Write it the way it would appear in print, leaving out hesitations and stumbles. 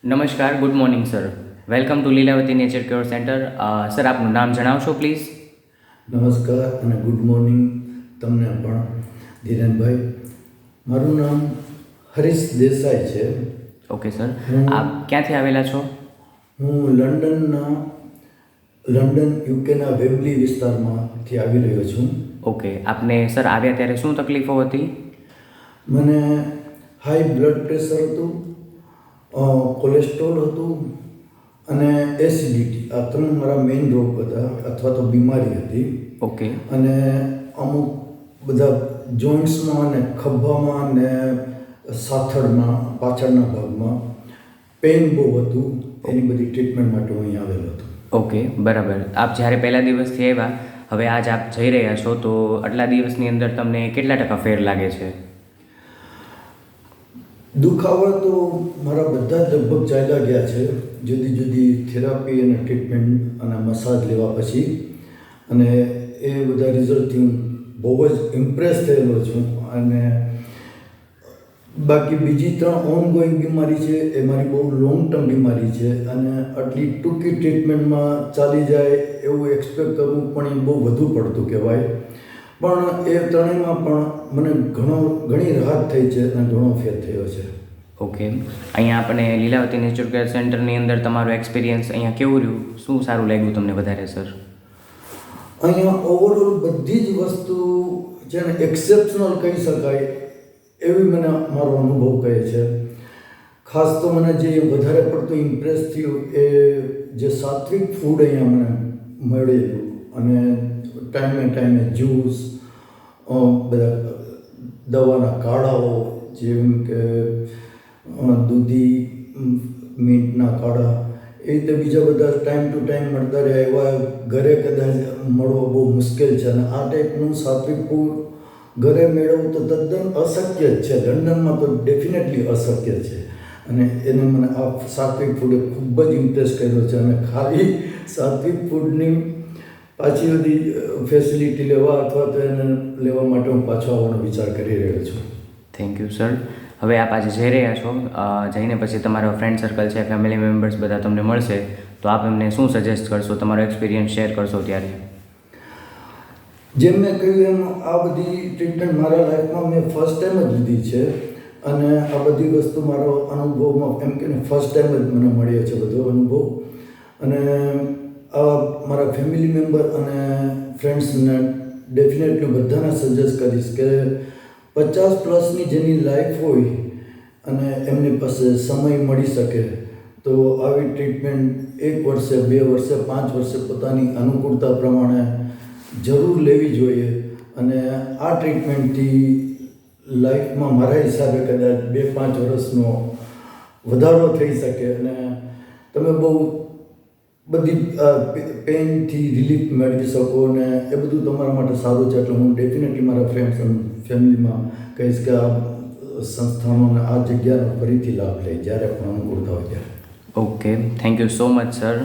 નમસ્કાર, good morning sir. Welcome to Lilavati nature cure centre. Sir, આપનું નામ જણાવશો પ્લીઝ? નમસ્કાર અને ગુડ મોર્નિંગ તમને પણ ધીરેનભાઈ. મારું નામ હરીશ દેસાઈ છે. ઓકે સર, હું- આપ ક્યાંથી આવેલા છો? હું લંડન યુકેના વેમ્બલી વિસ્તારમાંથી આવી રહ્યો છું. ઓકે, આપને સર આવ્યા ત્યારે શું તકલીફો હતી? મને હાઈ બ્લડ પ્રેશર હતું, કોલેસ્ટ્રોલ હતું અને એસિડિટી. આ ત્રણ મારા મેઇન રોગ હતા અથવા તો બીમારી હતી. ઓકે. અને અમુક બધા જોઈન્ટ્સમાં અને ખભામાં અને સાથળમાં પાછળના ભાગમાં પેઇન બહુ હતું. એની બધી ટ્રીટમેન્ટ માટે હું અહીં આવેલો હતો. ઓકે, બરાબર. આપ જ્યારે પહેલા દિવસથી આવ્યા, હવે આજ આપ જઈ રહ્યા છો, તો આટલા દિવસની અંદર તમને કેટલા ટકા ફેર લાગે છે? દુખાવા તો મારા બધા જ લગભગ ચાલ્યા ગયા છે, જુદી જુદી થેરાપી અને ટ્રીટમેન્ટ અને મસાજ લેવા પછી. અને એ બધા રિઝલ્ટથી હું બહુ જ ઇમ્પ્રેસ થયેલો છું. અને બાકી બીજી ત્રણ ઓનગોઈંગ બીમારી છે, એ મારી બહુ લોંગ ટર્મ બીમારી છે અને આટલી ટૂંકી ટ્રીટમેન્ટમાં ચાલી જાય એવું એક્સપેક્ટ કરવું પણ એ બહુ વધુ પડતું કહેવાય. પણ એ ત્રણેયમાં પણ મને ઘણી રાહત થઈ છે અને ઘણો ફેર થયો છે. ઓકે, અહીંયા આપણે લીલાવતી નેચર કેર સેન્ટરની અંદર તમારો એક્સપિરિયન્સ અહીંયા કેવું રહ્યું? શું સારું લાગ્યું તમને વધારે સર? અહીંયા ઓવરઓલ બધી જ વસ્તુ જેને એક્સેપ્શનલ કહી શકાય એવી મને મારો અનુભવ કહે છે. ખાસ તો મને જે વધારે પડતું ઇમ્પ્રેસ થયું એ જે સાત્વિક ફૂડ અહીંયા મને મળેલું અને ટાઈમે જ્યુસ, બધા દવાના કાઢાઓ જેમ કે દૂધી મીટના કાઢા, એ રીતે બીજા બધા ટાઈમ ટુ ટાઈમ મળતા રહે. એવા ઘરે કદાચ મળવો બહુ મુશ્કેલ છે અને આ ટાઈપનું સાત્વિક ફૂડ ઘરે મેળવવું તો તદ્દન અશક્ય જ છે. લંડનમાં તો ડેફિનેટલી અશક્ય છે. અને એને મને આ સાત્વિક ફૂડે ખૂબ જ ઇમ્પ્રેસ કર્યો છે. અને ખાલી સાત્વિક ફૂડની પાછી બધી ફેસિલિટી લેવા અથવા તો એને લેવા માટે હું પાછો આવવાનો વિચાર કરી રહ્યો છું. Thank you sir. હવે આપ આજે જઈ રહ્યા છો, જઈને પછી તમારો ફ્રેન્ડ સર્કલ છે, ફેમિલી મેમ્બર્સ બધા તમને મળશે, તો આપ એમને શું સજેસ્ટ કરશો? તમારો એક્સપિરિયન્સ શેર કરશો ત્યારે? જેમ મેં કહ્યું એમ આ બધી ટ્રીટમેન્ટ મારા લાઈફમાં મેં ફર્સ્ટ ટાઈમ જ લીધી છે. અને આ બધી વસ્તુ મારો અનુભવમાં એમ કે ફર્સ્ટ ટાઈમ જ મને મળ્યો છે બધો અનુભવ. અને આ મારા ફેમિલી મેમ્બર અને ફ્રેન્ડ્સને ડેફિનેટલી બધાને સજેસ્ટ કરીશ કે 50+ જેની લાઈફ હોય અને એમની પાસે સમય મળી શકે તો આવી ટ્રીટમેન્ટ 1 વર્ષે, 2 વર્ષે, 5 વર્ષે પોતાની અનુકૂળતા પ્રમાણે જરૂર લેવી જોઈએ. અને આ ટ્રીટમેન્ટથી લાઈફમાં મારા હિસાબે કદાચ 2-5 વર્ષનો વધારો થઈ શકે અને તમે બહુ બધી પેઇનથી રિલીફ મેળવી શકો ને એ બધું તમારા માટે સારું છે. એટલે હું ડેફિનેટલી મારા ફ્રેન્ડ્સ અને ફેમિલીમાં કહીશ કે આ સંસ્થાનો આ જગ્યાનો ફરીથી લાભ લે જ્યારે પણ અનુકૂળતા હોય ત્યારે. Okay, thank you so much sir.